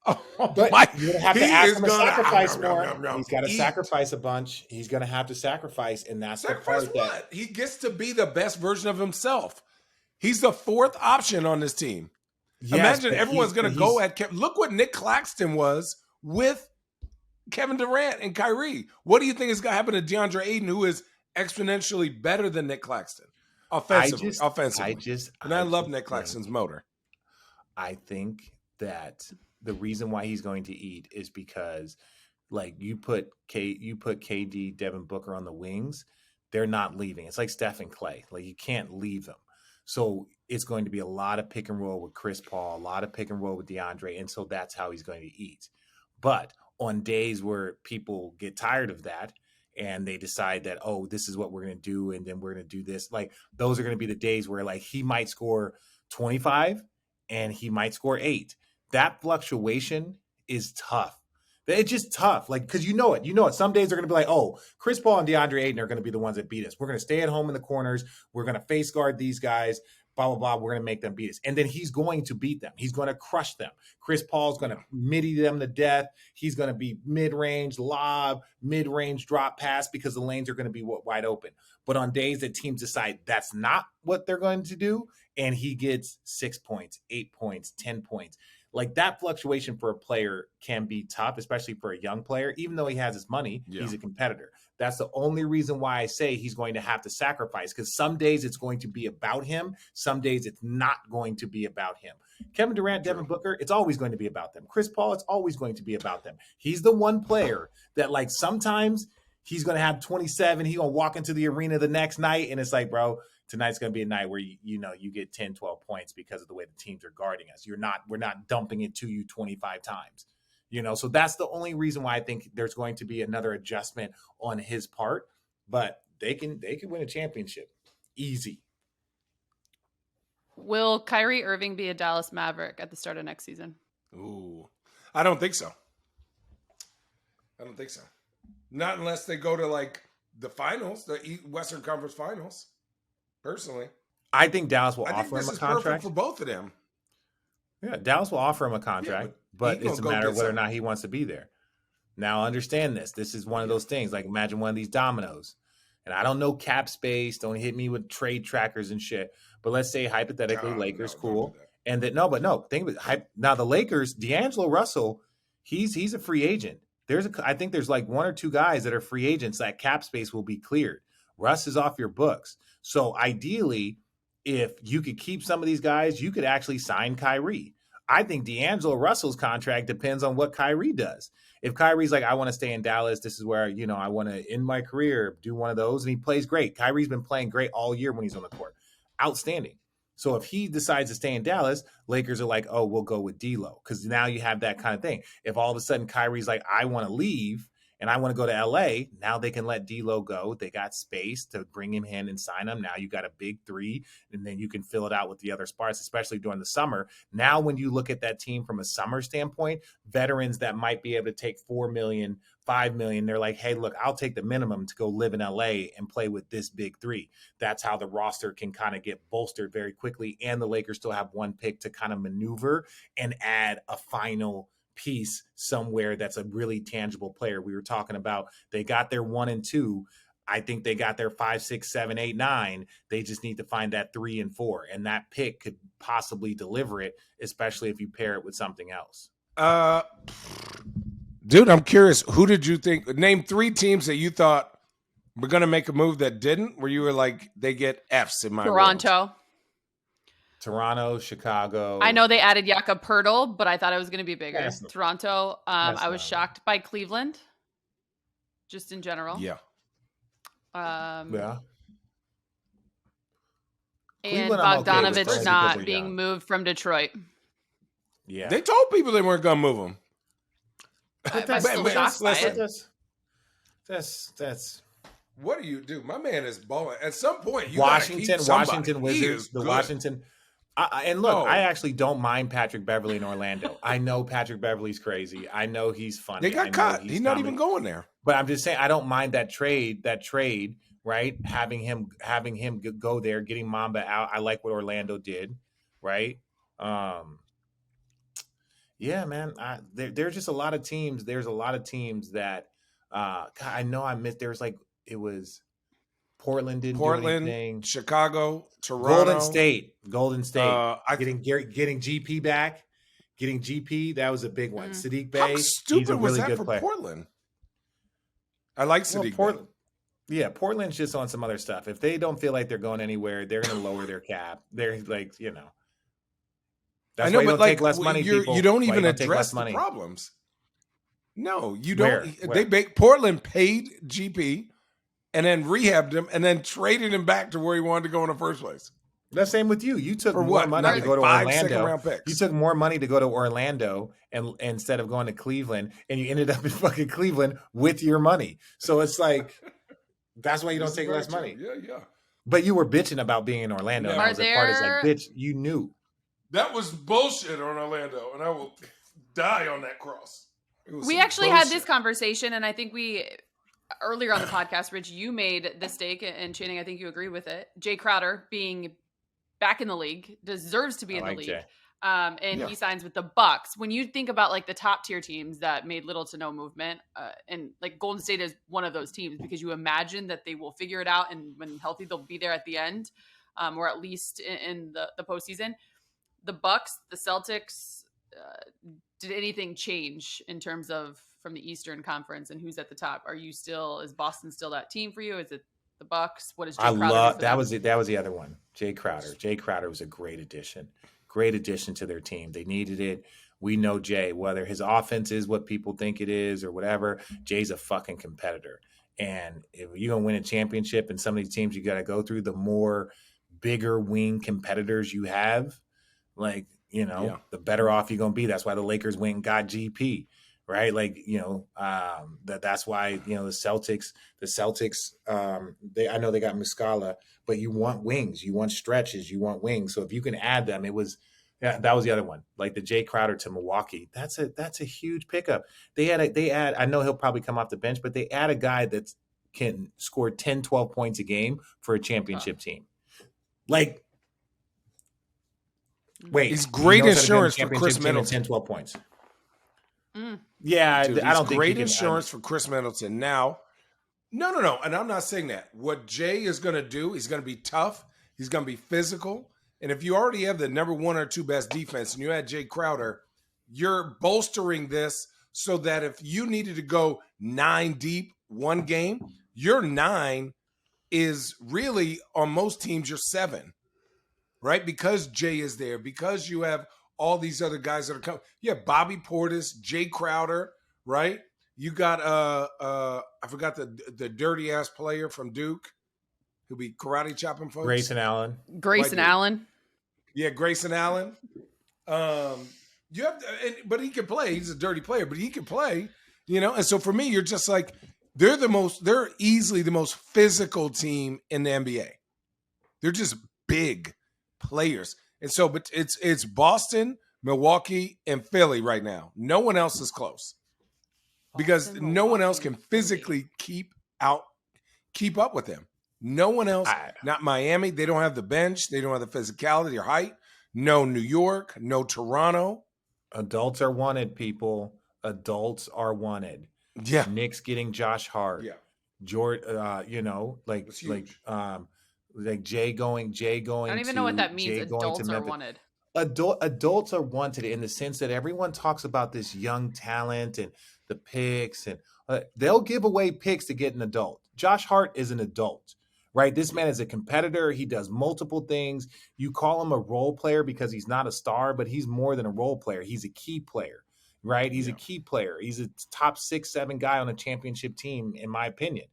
Oh, but you're gonna have to ask him to sacrifice more. He's got to eat. sacrifice a bunch. He's gonna have to sacrifice, and that's Sacrifice the part what? He gets to be the best version of himself. He's the fourth option on this team. Yes, Imagine but everyone's going to go he's- at look what Nick Claxton was with Kevin Durant and Kyrie. What do you think is going to happen to DeAndre Ayton, who is exponentially better than Nick Claxton offensively? I love Nick Claxton's motor. I think that the reason why he's going to eat is because, like, you put KD, Devin Booker on the wings, they're not leaving. It's like Steph and Clay. Like, you can't leave them. So it's going to be a lot of pick and roll with Chris Paul, a lot of pick and roll with DeAndre, and so that's how he's going to eat. But on days where people get tired of that and they decide that, oh, this is what we're going to do, and then we're going to do this, like, those are going to be the days where, like, he might score 25 and he might score 8. That fluctuation is tough. It's just tough, like, because you know it. Some days they're going to be like, oh, Chris Paul and DeAndre Ayton are going to be the ones that beat us. We're going to stay at home in the corners. We're going to face guard these guys, blah, blah, blah. We're going to make them beat us. And then he's going to beat them. He's going to crush them. Chris Paul's going to midi them to death. He's going to be mid-range lob, mid-range drop pass because the lanes are going to be wide open. But on days that teams decide that's not what they're going to do, and he gets 6 points, 8 points, 10 points, like, that fluctuation for a player can be tough, especially for a young player. Even though he has his money, he's a competitor. That's the only reason why I say he's going to have to sacrifice, because some days it's going to be about him. Some days it's not going to be about him. Kevin Durant, Devin Booker, it's always going to be about them. Chris Paul, it's always going to be about them. He's the one player that, like, sometimes he's going to have 27. He's going to walk into the arena the next night, and it's like, bro, tonight's going to be a night where you get 10, 12 points because of the way the teams are guarding us. We're not dumping it to you 25 times. So that's the only reason why I think there's going to be another adjustment on his part, but they can win a championship easy. Will Kyrie Irving be a Dallas Maverick at the start of next season? Ooh, I don't think so. Not unless they go to, like, the finals, the Western Conference Finals. Personally, I think Dallas will offer him a contract for both of them. Yeah, Dallas will offer him a contract, but it's a matter of whether or not he wants to be there. Now, understand this. This is one of those things. Like, imagine one of these dominoes. And I don't know cap space. Don't hit me with trade trackers and shit. But let's say, hypothetically, Lakers, cool. And that, think about it. Now, the Lakers, D'Angelo Russell, he's a free agent. I think there's like one or two guys that are free agents that cap space will be cleared. Russ is off your books. So ideally, if you could keep some of these guys, you could actually sign Kyrie. I think D'Angelo Russell's contract depends on what Kyrie does. If Kyrie's like, I want to stay in Dallas, this is where, I want to end my career, do one of those, and he plays great. Kyrie's been playing great all year when he's on the court. Outstanding. So if he decides to stay in Dallas, Lakers are like, oh, we'll go with D'Lo, because now you have that kind of thing. If all of a sudden Kyrie's like, I want to leave, and I want to go to LA, now they can let D'Lo go. They got space to bring him in and sign him. Now you got a big three, and then you can fill it out with the other spots, especially during the summer. Now, when you look at that team from a summer standpoint, veterans that might be able to take $4 million, $5 million, they're like, hey, look, I'll take the minimum to go live in LA and play with this big three. That's how the roster can kind of get bolstered very quickly. And the Lakers still have one pick to kind of maneuver and add a final piece somewhere that's a really tangible player. We were talking about they got their 1 and 2. I think they got their 5, 6, 7, 8, 9. They just need to find that 3 and 4, and that pick could possibly deliver it, especially if you pair it with something else. Dude, I'm curious. Who did you think? Name 3 teams that you thought were going to make a move that didn't. Where you were like, they get Fs in my Toronto. Toronto, Chicago. I know they added Jakob Poeltl, but I thought it was going to be bigger. That's Toronto. I was shocked by Cleveland, just in general. Yeah. Yeah. And Cleveland, I'm okay with, Bogdanovich because not they're being young. moved from Detroit. Yeah. They told people they weren't going to move them. I'm still shocked by it. That's What do you do? My man is balling. At some point, you Washington Washington Wizards, the good. Washington. And look, I actually don't mind Patrick Beverly in Orlando. I know Patrick Beverly's crazy. I know he's funny. They got cut. He's not even going there. But I'm just saying, I don't mind that trade, right? Having him go there, getting Mamba out. I like what Orlando did, right? Yeah, man. There's just a lot of teams. There's a lot of teams that I know I missed. There's like, it was Portland didn't do Portland, anything. Chicago, Toronto, Golden State. getting Getting GP back, getting GP, that was a big one. Sadiq How Bey, he's a stupid was really that good for player. Portland? I like Sadiq Bey. Yeah, Portland's just on some other stuff. If they don't feel like they're going anywhere, they're going to lower their cap. They're like, that's I know, why you but don't like take less money, people. you don't Why even don't take address less the money. problems. No, you Where? don't. Portland paid GP and then rehabbed him and then traded him back to where he wanted to go in the first place. The same with you. You took For more what? money Not to like go to 5 Orlando. second-round picks. You took more money to go to Orlando and instead of going to Cleveland, and you ended up in fucking Cleveland with your money. So it's like that's why you don't take less money. Yeah. But you were bitching about being in Orlando. And I was the part is like, bitch, you knew. That was bullshit on Orlando, and I will die on that cross. We actually had this conversation, and I think earlier on the podcast, Rich, you made the stake, and Channing, I think you agree with it. Jay Crowder being back in the league deserves to be in the league. He signs with the Bucks. When you think about like the top tier teams that made little to no movement, and like Golden State is one of those teams because you imagine that they will figure it out, and when healthy, they'll be there at the end, or at least in the postseason. The Bucks, the Celtics, did anything change in terms of from the Eastern Conference and who's at the top? Is Boston still that team for you? Is it the Bucks? What is Jay Crowder do for them? That was the other one. Jay Crowder. Jay Crowder was a great addition. Great addition to their team. They needed it. We know Jay, whether his offense is what people think it is or whatever, Jay's a fucking competitor. And if you're going to win a championship and some of these teams you got to go through, the more bigger wing competitors you have, like, the better off you're going to be. That's why the Lakers went and got GP, right? Like, that's why, the Celtics, I know they got Muscala, but you want wings, you want stretches, you want wings. So if you can add them, that was the other one. Like the Jay Crowder to Milwaukee, that's a huge pickup. They add, I know he'll probably come off the bench, but they add a guy that can score 10, 12 points a game for a championship team. Like, wait, he's great insurance for Chris Middleton. 10, 12 points. Yeah, dude, I don't think great insurance for Chris Middleton. Now, no, and I'm not saying that. What Jay is going to do, he's going to be tough. He's going to be physical. And if you already have the number 1 or 2 best defense, and you add Jay Crowder, you're bolstering this so that if you needed to go 9 deep one game, your 9 is really on most teams your 7. Right? Because Jay is there, because you have all these other guys that are coming. You have Bobby Portis, Jay Crowder, right? You got I forgot the dirty ass player from Duke who be karate chopping folks. Grayson Allen. Yeah, Grayson Allen. You have but he can play. He's a dirty player, but he can play, And so for me, you're just like they're easily the most physical team in the NBA. They're just big players. And so, but it's Boston, Milwaukee, and Philly right now. No one else is close because no one else can physically keep up with them. No one else, not Miami. They don't have the bench. They don't have the physicality or height. No New York, no Toronto. Adults are wanted, people. Adults are wanted. Yeah. Knicks getting Josh Hart. Yeah. Jay going. I don't even know what that means. Adults are wanted. Adults are wanted in the sense that everyone talks about this young talent and the picks, and they'll give away picks to get an adult. Josh Hart is an adult, right? This man is a competitor. He does multiple things. You call him a role player because he's not a star, but he's more than a role player. He's a key player, right? He's a key player. He's a top 6, 7 guy on a championship team, in my opinion.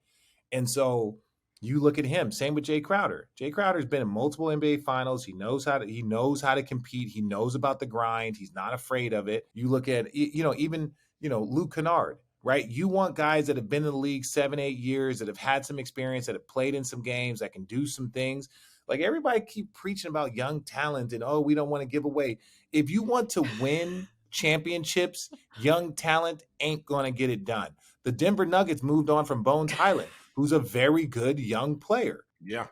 And so you look at him. Same with Jay Crowder. Jay Crowder's been in multiple NBA finals. He knows how to compete. He knows about the grind. He's not afraid of it. You look at, even Luke Kennard, right? You want guys that have been in the league 7, 8 years, that have had some experience, that have played in some games, that can do some things. Like, everybody keep preaching about young talent and, we don't want to give away. If you want to win championships, young talent ain't going to get it done. The Denver Nuggets moved on from Bones Highland, who's a very good young player. Yeah.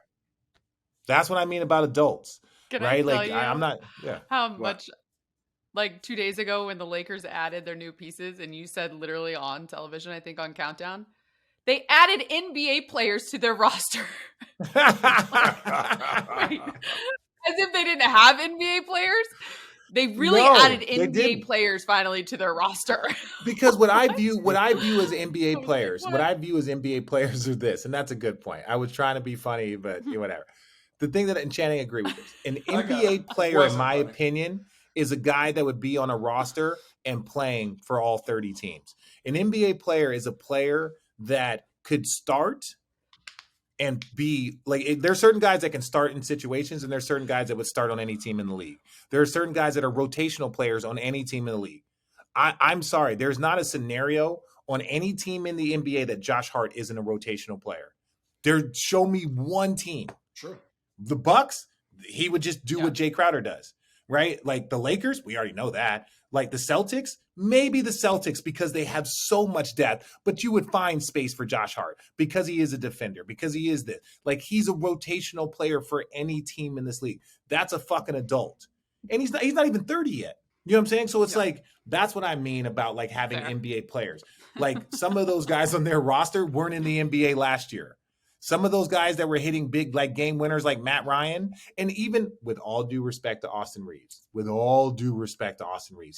That's what I mean about adults. I'm not. Yeah. How much, like 2 days ago when the Lakers added their new pieces and you said literally on television, I think on Countdown, They added NBA players to their roster. Wait, as if they didn't have NBA players. They really added NBA players finally to their roster. Because what I view as NBA players, what I view as NBA players are this, and that's a good point. I was trying to be funny, but whatever. The thing that, and Channing agree with this, an NBA player, in my opinion, is a guy that would be on a roster and playing for all 30 teams. An NBA player is a player that could start and be like, there's certain guys that can start in situations, and there's certain guys that would start on any team in the league. There are certain guys that are rotational players on any team in the league. I'm sorry, there's not a scenario on any team in the NBA that Josh Hart isn't a rotational player. Show me one team. True. The Bucks, he would just do what Jay Crowder does, right? Like the Lakers, we already know that. Like the Celtics, maybe the Celtics because they have so much depth, but you would find space for Josh Hart because he is a defender, because he is this. Like he's a rotational player for any team in this league. That's a fucking adult. And he's not even 30 yet. You know what I'm saying? So it's like, that's what I mean about like having NBA players. Like some of those guys on their roster weren't in the NBA last year. Some of those guys that were hitting big like game winners like Matt Ryan, and even with all due respect to Austin Reeves,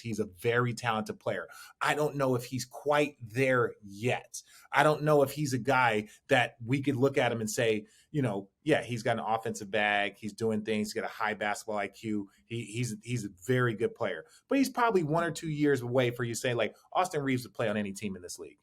he's a very talented player. I don't know if he's quite there yet. I don't know if he's a guy that we could look at him and say, you know, yeah, he's got an offensive bag. He's doing things. He's got a high basketball IQ. He's a very good player, but he's probably 1 or 2 years away for you to say like Austin Reeves would play on any team in this league.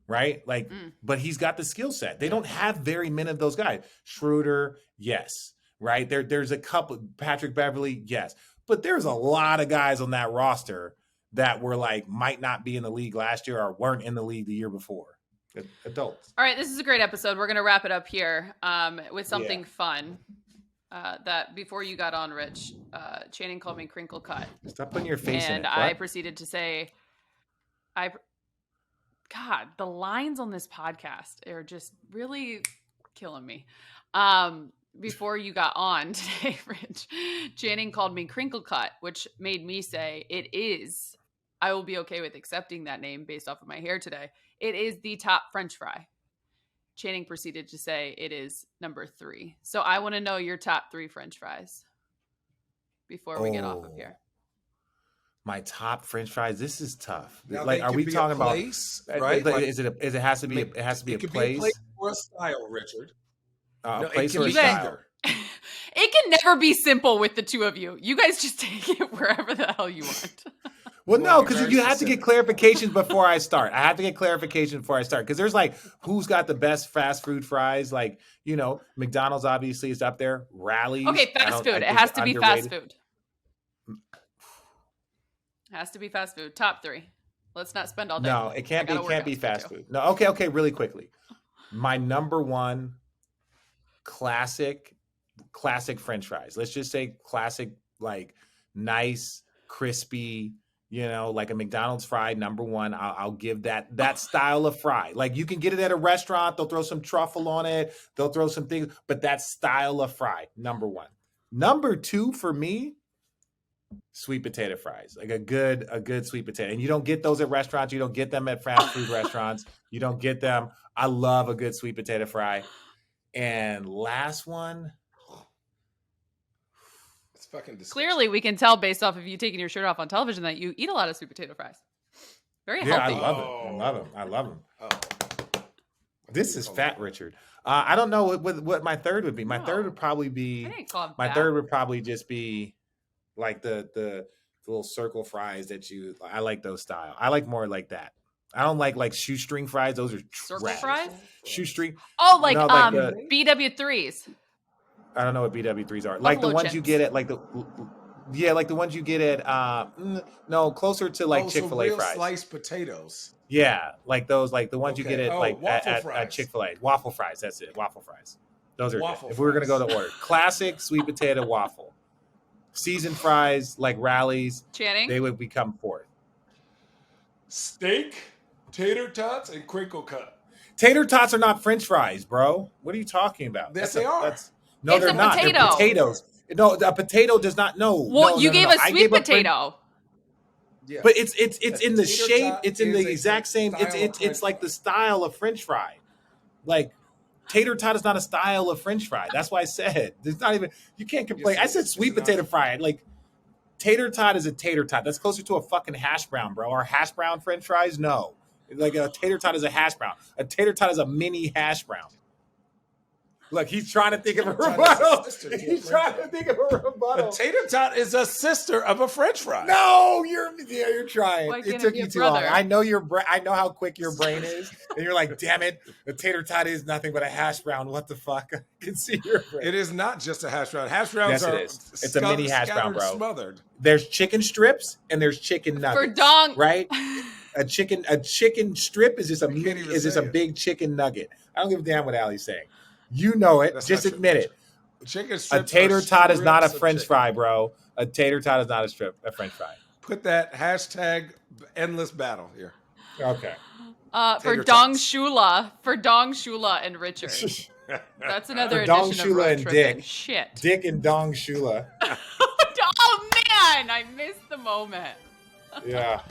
Right? Like, but he's got the skill set. They don't have very many of those guys. Schroeder, yes. Right? There's a couple, Patrick Beverly, yes. But there's a lot of guys on that roster that were like, might not be in the league last year or weren't in the league the year before. Adults. All right, this is a great episode. We're going to wrap it up here with something fun. That before you got on, Rich, Channing called me Crinkle Cut. Stop putting your face in it. And I proceeded to say, God, the lines on this podcast are just really killing me. Before you got on today, Rich, Channing called me Crinkle Cut, which made me say I will be okay with accepting that name based off of my hair today. It is the top French fry. Channing proceeded to say it is number 3. So I want to know your top 3 French fries before we get off of here. My top French fries. This is tough. Now, like, are we talking about place, right? Like, it has to be a place? Be a place or a style, Richard. A place or a style. It can never be simple with the two of you. You guys just take it wherever the hell you want. Well, no, because you have to get clarifications before I start. I have to get clarification before I start because there's like who's got the best fast food fries. Like, you know, McDonald's obviously is up there. Rallies. Okay, fast food. It has to be fast food. Has to be fast food. Top 3. Let's not spend all day. No, it can't be. It can't be fast food. No. Okay. Really quickly, my number one classic French fries. Let's just say classic, like nice, crispy. You know, like a McDonald's fry. Number one, I'll give that style of fry. Like you can get it at a restaurant. They'll throw some truffle on it. They'll throw some things, but that style of fry. Number one. Number 2 for me. Sweet potato fries, like a good sweet potato. And you don't get those at restaurants. You don't get them at fast food restaurants. You don't get them. I love a good sweet potato fry. And last one. It's fucking disgusting. Clearly, we can tell based off of you taking your shirt off on television that you eat a lot of sweet potato fries. Very healthy. I love them. Oh. This is fat, Richard. I don't know what my third would be. My third would probably be. Third would probably just be. Like the little circle fries that I like those style. I like more like that. I don't like shoestring fries. Those are circle trash. fries. Shoestring. Oh, like BW3s. I don't know what BW3s are. Like the ones chips. You get at like the ones you get at no, closer to like Chick-fil-A fries. Sliced potatoes. Yeah, like those, like the ones you get at at Chick-fil-A. Waffle fries. That's it. Waffle fries. Those are waffle good. If we were gonna go to order, classic sweet potato waffle. Seasoned fries like Rallies, Channing, they would become 4th. Steak, tater tots, and crinkle cut. Tater tots are not French fries, bro. What are you talking about? Yes, they are. No, they're not. Potato. They're potatoes. No, a potato does not. No. Well, no, you no, gave no. a sweet potato. Yeah. But it's A in the tater shape. tot It's in is the a exact same. style of It's French like fry. the style of French fry. Like tater tot is not a style of French fry. That's why I said there's not even. You can't complain. Yes, I it said is. sweet It's an potato option. fry. Like tater tot is a tater tot. That's closer to a fucking hash brown, bro. Are hash brown French fries? No. Like a tater tot is a hash brown. A tater tot is a mini hash brown. Look, he's trying to think of a Tater tot is a rebuttal. sister to a He's French trying fry. to think of a rebuttal. A tater tot is a sister of a French fry. No, you're trying. Why It can't it took be you a too long. brother? I know I know how quick your brain is, and you're like, "Damn it, the tater tot is nothing but a hash brown." What the fuck? I can see your brain. It is not just a hash brown. Hash browns Yes, it are is. It's a mini hash brown, scattered, bro. Smothered. There's chicken strips and there's chicken For nuggets. dong. Right? A chicken strip is just a I can't mini even is just say a it. big chicken nugget. I don't give a damn what Allie's saying. You know it. That's Just not true. admit it. Chicken A strips tater are tot is not a strips of French chicken. fry, bro. A tater tot is not a French fry. Put that hashtag endless battle here. Okay. For Tater Dong tots. Shula and Richard. That's another For Dong edition Shula of Road and Trippin'. Dick. Shit. Dick and Dong Shula. Oh man, I missed the moment. Yeah.